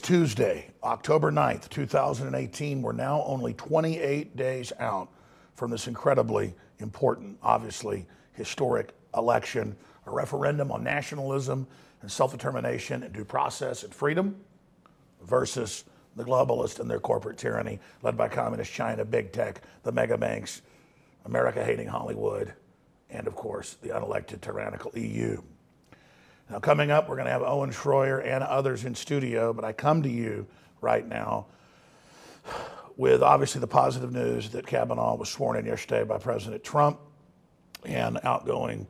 Tuesday, October 9th, 2018. We're now only 28 days out from this incredibly important, obviously historic election, a referendum on nationalism and self-determination and due process and freedom versus the globalists and their corporate tyranny led by communist China, big tech, the mega banks, America-hating Hollywood, and of course, the unelected tyrannical EU. Now, coming up, we're going to have Owen Schroyer and others in studio, but I come to you right now with obviously the positive news that Kavanaugh was sworn in yesterday by President Trump and outgoing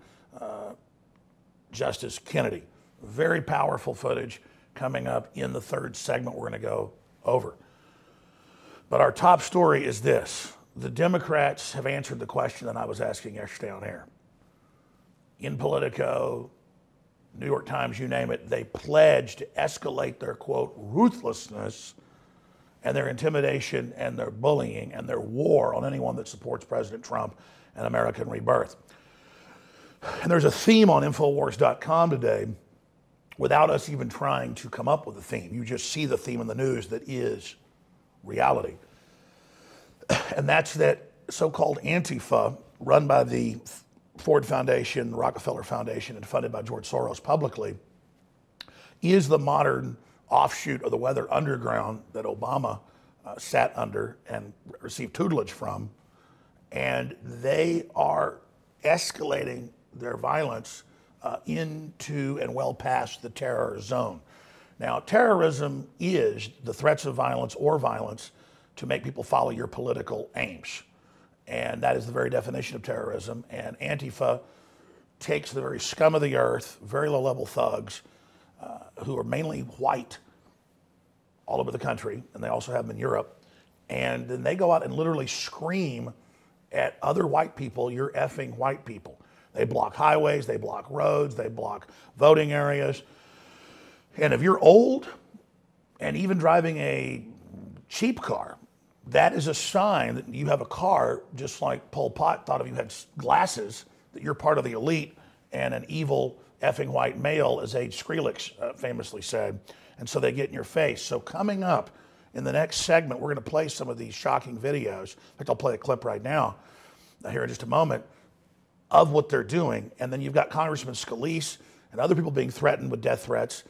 Justice Kennedy. Very powerful footage coming up in the third segment we're going to go over. But our top story is this. The Democrats have answered the question that I was asking yesterday on air. In Politico, New York Times, you name it, they pledged to escalate their, quote, ruthlessness and their intimidation and their bullying and their war on anyone that supports President Trump and American rebirth. And there's a theme on Infowars.com today without us even trying to come up with a theme. You just see the theme in the news that is reality. And that's that so-called Antifa, run by the Ford Foundation, the Rockefeller Foundation, and funded by George Soros publicly, is the modern offshoot of the weather underground that Obama sat under and received tutelage from. And they are escalating their violence into and well past the terror zone. Now, terrorism is the threats of violence or violence to make people follow your political aims. And that is the very definition of terrorism. And Antifa takes the very scum of the earth, very low-level thugs, who are mainly white all over the country, and they also have them in Europe. And then they go out and literally scream at other white people, "You're effing white people." They block highways, they block roads, they block voting areas. And if you're old and even driving a cheap car, that is a sign that you have a car, just like Pol Pot thought if you had glasses, that you're part of the elite and an evil effing white male, as Age Skrillex famously said. And so they get in your face. So coming up in the next segment, we're going to play some of these shocking videos. In fact, I'll play a clip right now, here in just a moment, of what they're doing. And then you've got Congressman Scalise and other people being threatened with death threats.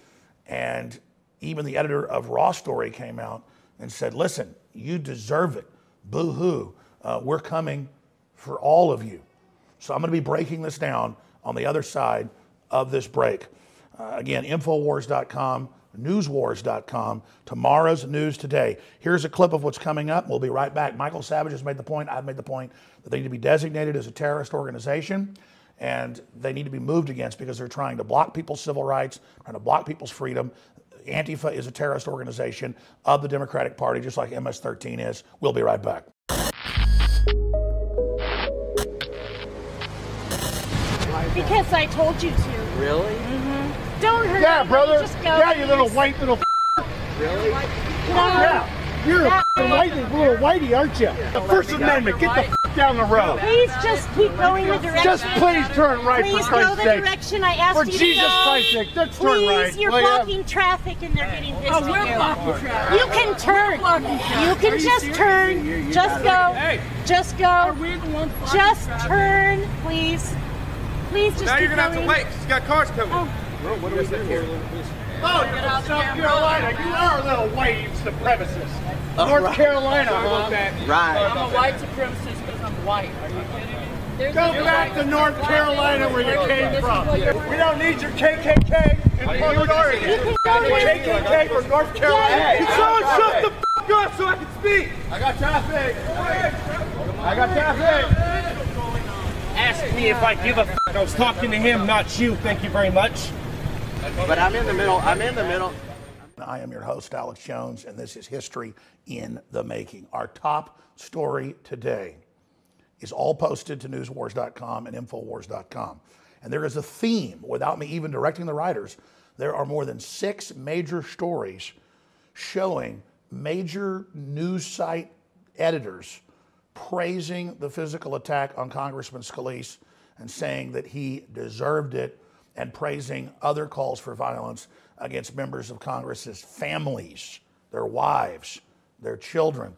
And even the editor of Raw Story came out and said, listen, you deserve it. Boo-hoo. We're coming for all of you. So I'm going to be breaking this down on the other side of this break. Again, Infowars.com, Newswars.com, tomorrow's news today. Here's a clip of what's coming up. We'll be right back. Michael Savage has made the point, I've made the point, that they need to be designated as a terrorist organization, and they need to be moved against because they're trying to block people's civil rights, trying to block people's freedom. Antifa is a terrorist organization of the Democratic Party, just like MS-13 is. We'll be right back. Because I told you to. Really? Mm-hmm. Don't hurt Yeah, me. brother. Just go. Yeah, you little white little. Really? Yeah. You're a white little whitey, aren't you? The First Amendment. Get the down the road. Please just keep going the direction. Just please turn right, please for Christ's go the sake. direction I asked For you to Jesus go. Christ's sake, just turn Please, right. you're will ya? blocking traffic and they're getting this to we're you. blocking traffic. You can turn. You can just turn. Just go. Hey. Just go. Are we the ones blocking Just traffic? turn, please. Please just Now keep you're gonna have to going. wait, 'cause you got cars coming. Oh. What do we do here? Oh, you're from South Carolina. You are a little white supremacist. North Carolina, huh? Right. I'm a white supremacist because I'm white. Are you kidding me? Go back to North Carolina where you came from. We don't need your KKK in Portland, Oregon. KKK from North Carolina. Hey, Someone shut the f*** up so I can speak. I got traffic. I got traffic. Ask me if I give a f***. I was talking to him, not you. Thank you very much. But I'm in the middle. I'm in the middle. I am your host, Alex Jones, and this is History in the Making. Our top story today is all posted to newswars.com and infowars.com. And there is a theme, without me even directing the writers. There are more than 6 major stories showing major news site editors praising the physical attack on Congressman Scalise and saying that he deserved it and praising other calls for violence against members of Congress's families, their wives, their children.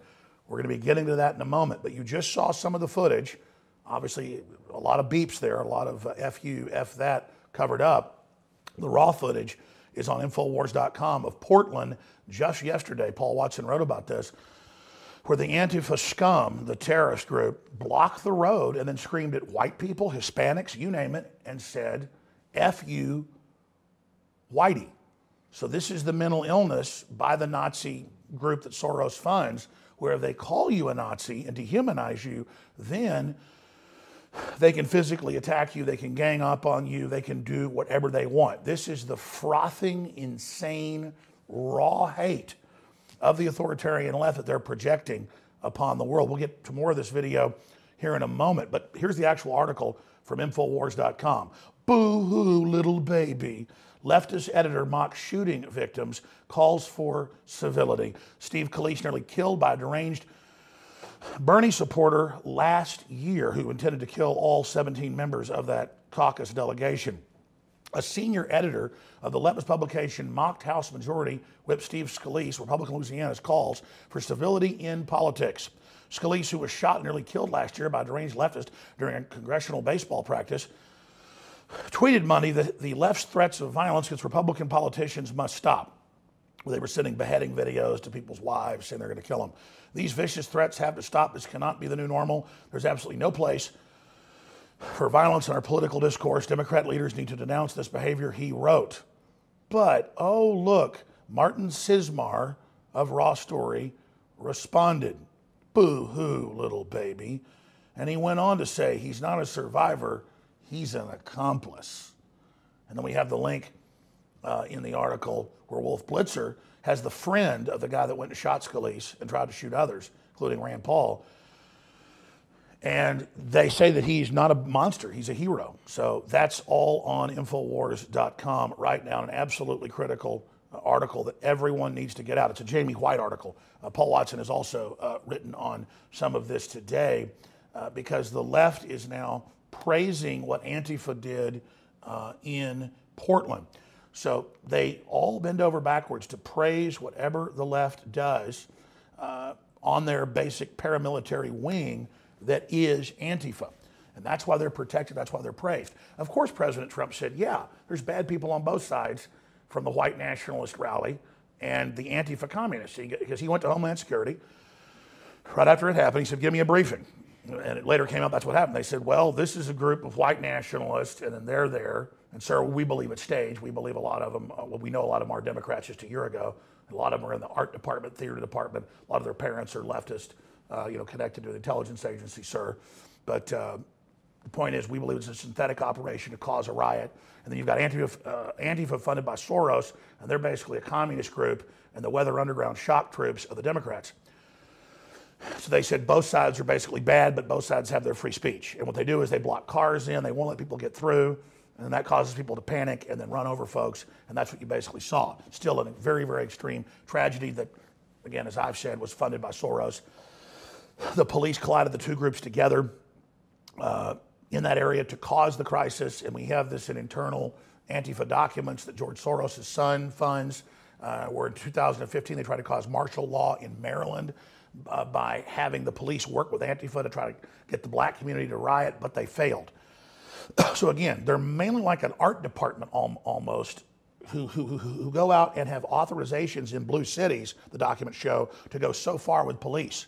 We're going to be getting to that in a moment, but you just saw some of the footage. Obviously, a lot of beeps there, a lot of F you, F that covered up. The raw footage is on Infowars.com of Portland just yesterday. Paul Watson wrote about this, where the Antifa scum, the terrorist group, blocked the road and then screamed at white people, Hispanics, you name it, and said, F you, whitey. So this is the mental illness by the Nazi group that Soros funds, where if they call you a Nazi and dehumanize you, then they can physically attack you, they can gang up on you, they can do whatever they want. This is the frothing, insane, raw hate of the authoritarian left that they're projecting upon the world. We'll get to more of this video here in a moment, but here's the actual article from Infowars.com. Boo-hoo, little baby. Leftist editor mocks shooting victims, calls for civility. Steve Scalise nearly killed by a deranged Bernie supporter last year who intended to kill all 17 members of that caucus delegation. A senior editor of the leftist publication mocked House Majority Whip Steve Scalise, Republican Louisiana's calls for civility in politics. Scalise, who was shot and nearly killed last year by a deranged leftist during a congressional baseball practice, tweeted Monday that the left's threats of violence against Republican politicians must stop. They were sending beheading videos to people's wives saying they're going to kill them. These vicious threats have to stop. This cannot be the new normal. There's absolutely no place for violence in our political discourse. Democrat leaders need to denounce this behavior, he wrote. But, oh, look, Martin Sismar of Raw Story responded, boo-hoo, little baby. And he went on to say he's not a survivor, he's an accomplice. And then we have the link in the article where Wolf Blitzer has the friend of the guy that went and shot Scalise and tried to shoot others, including Rand Paul. And they say that he's not a monster, he's a hero. So that's all on Infowars.com right now, an absolutely critical article that everyone needs to get out. It's a Jamie White article. Paul Watson has also written on some of this today because the left is now praising what Antifa did in Portland. So they all bend over backwards to praise whatever the left does on their basic paramilitary wing that is Antifa. And that's why they're protected, that's why they're praised. Of course, President Trump said, yeah, there's bad people on both sides from the white nationalist rally and the Antifa communists, because he went to Homeland Security right after it happened. He said, give me a briefing. And it later came out that's what happened. They said, well, this is a group of white nationalists, and then they're there. And sir, we believe it's staged. We believe a lot of them, well, we know a lot of them are Democrats just a year ago. A lot of them are in the art department, theater department. A lot of their parents are leftist, connected to the intelligence agency, sir. But the point is, we believe it's a synthetic operation to cause a riot. And then you've got Antifa funded by Soros, and they're basically a communist group, and the Weather Underground shock troops of the Democrats. So they said both sides are basically bad, but both sides have their free speech. And what they do is they block cars in, they won't let people get through, and that causes people to panic and then run over folks, and that's what you basically saw. Still a very, very extreme tragedy that, again, as I've said, was funded by Soros. The police collided the two groups together in that area to cause the crisis, and we have this in internal Antifa documents that George Soros' son funds, where in 2015 they tried to cause martial law in Maryland by having the police work with Antifa to try to get the black community to riot, but they failed. So again, they're mainly like an art department almost, who go out and have authorizations in blue cities, the documents show, to go so far with police.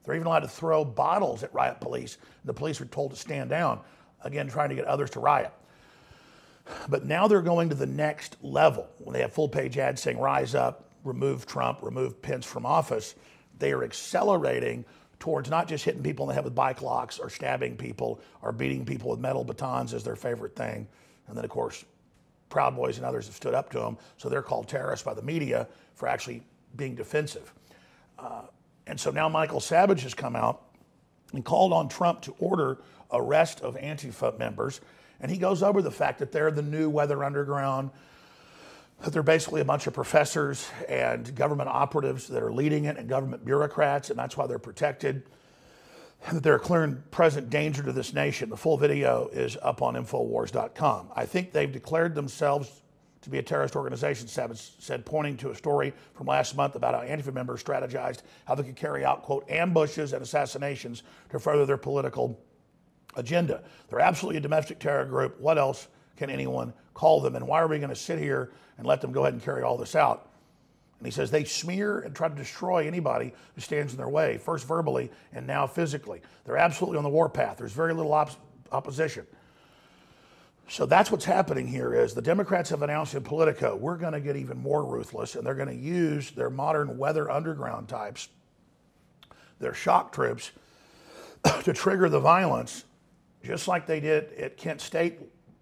They're even allowed to throw bottles at riot police. The police are told to stand down, again, trying to get others to riot. But now they're going to the next level. When they have full-page ads saying, rise up, remove Trump, remove Pence from office, they are accelerating towards not just hitting people in the head with bike locks or stabbing people or beating people with metal batons as their favorite thing. And then, of course, Proud Boys and others have stood up to them, so they're called terrorists by the media for actually being defensive. And so now Michael Savage has come out and called on Trump to order arrest of Antifa members. And he goes over the fact that they're the new Weather Underground, that they're basically a bunch of professors and government operatives that are leading it and government bureaucrats, and that's why they're protected. that they're a clear and present danger to this nation. The full video is up on Infowars.com. I think they've declared themselves to be a terrorist organization, Savage said, pointing to a story from last month about how Antifa members strategized how they could carry out, quote, ambushes and assassinations to further their political agenda. They're absolutely a domestic terror group. What else can anyone call them? And why are we going to sit here and let them go ahead and carry all this out? And he says they smear and try to destroy anybody who stands in their way, first verbally and now physically. They're absolutely on the warpath. There's very little opposition. So that's what's happening here is the Democrats have announced in Politico, we're going to get even more ruthless, and they're going to use their modern weather underground types, their shock troops, to trigger the violence, just like they did at Kent State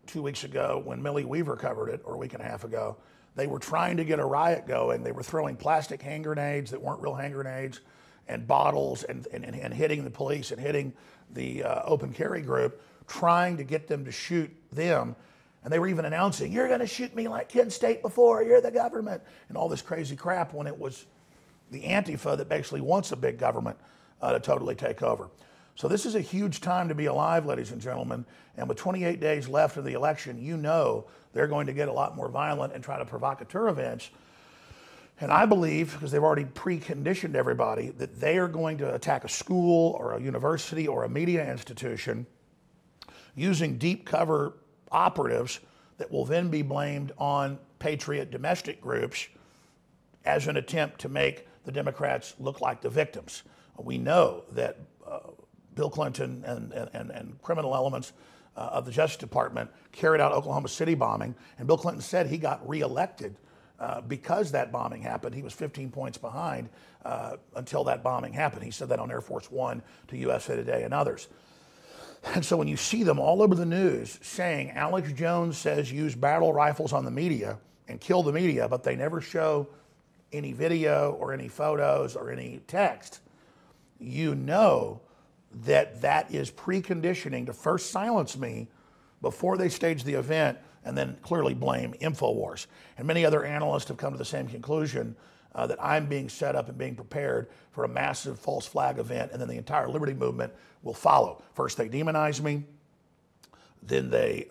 2 weeks ago when Millie Weaver covered it, or a week and a half ago. They were trying to get a riot going. They were throwing plastic hand grenades that weren't real hand grenades and bottles and hitting the police and hitting the open carry group, trying to get them to shoot them. And they were even announcing, you're going to shoot me like Kent State before, you're the government, and all this crazy crap when it was the Antifa that basically wants a big government to totally take over. So this is a huge time to be alive, ladies and gentlemen. And with 28 days left of the election, you know they're going to get a lot more violent and try to provocateur events. And I believe, because they've already preconditioned everybody, that they are going to attack a school or a university or a media institution using deep cover operatives that will then be blamed on patriot domestic groups as an attempt to make the Democrats look like the victims. We know that Bill Clinton and criminal elements of the Justice Department carried out Oklahoma City bombing, and Bill Clinton said he got reelected because that bombing happened. He was 15 points behind until that bombing happened. He said that on Air Force One to USA Today and others. And so when you see them all over the news saying Alex Jones says use battle rifles on the media and kill the media, but they never show any video or any photos or any text, you know that that is preconditioning to first silence me before they stage the event and then clearly blame Infowars. And many other analysts have come to the same conclusion that I'm being set up and being prepared for a massive false flag event, and then the entire liberty movement will follow. First they demonize me, then they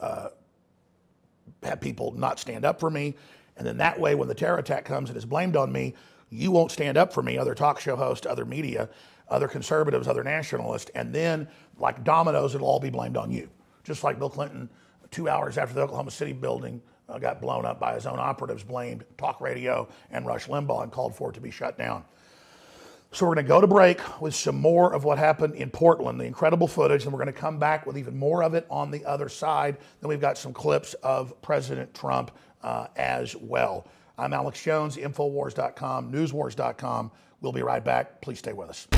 have people not stand up for me, and then that way when the terror attack comes and is blamed on me, you won't stand up for me, other talk show hosts, other media, other conservatives, other nationalists, and then like dominoes, it'll all be blamed on you. Just like Bill Clinton, 2 hours after the Oklahoma City building got blown up by his own operatives, blamed talk radio and Rush Limbaugh and called for it to be shut down. So we're going to go to break with some more of what happened in Portland, the incredible footage, and we're going to come back with even more of it on the other side. Then we've got some clips of President Trump as well. I'm Alex Jones, Infowars.com, Newswars.com. We'll be right back. Please stay with us.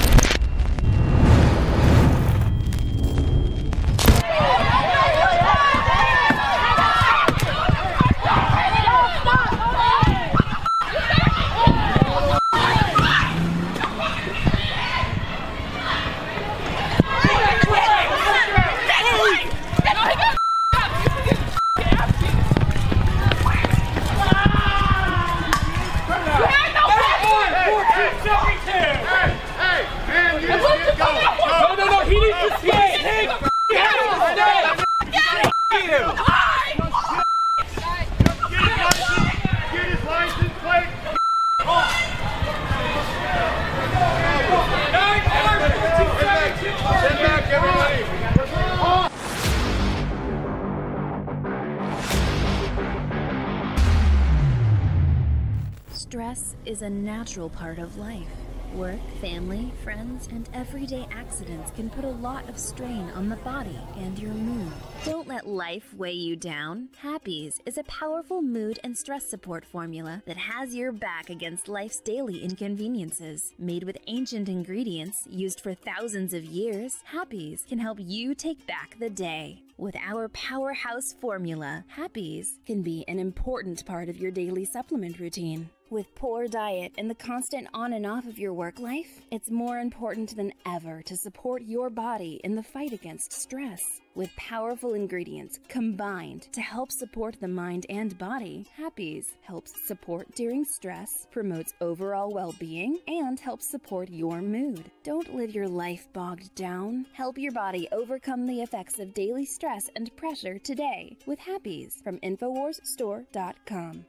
Stress is a natural part of life. Work, family, friends, and everyday accidents can put a lot of strain on the body and your mood. Don't let life weigh you down. Happies is a powerful mood and stress support formula that has your back against life's daily inconveniences. Made with ancient ingredients used for thousands of years, Happies can help you take back the day. With our powerhouse formula, Happies can be an important part of your daily supplement routine. With poor diet and the constant on and off of your work life, it's more important than ever to support your body in the fight against stress. With powerful ingredients combined to help support the mind and body, Happy's helps support during stress, promotes overall well-being, and helps support your mood. Don't live your life bogged down. Help your body overcome the effects of daily stress and pressure today with Happy's from InfoWarsStore.com.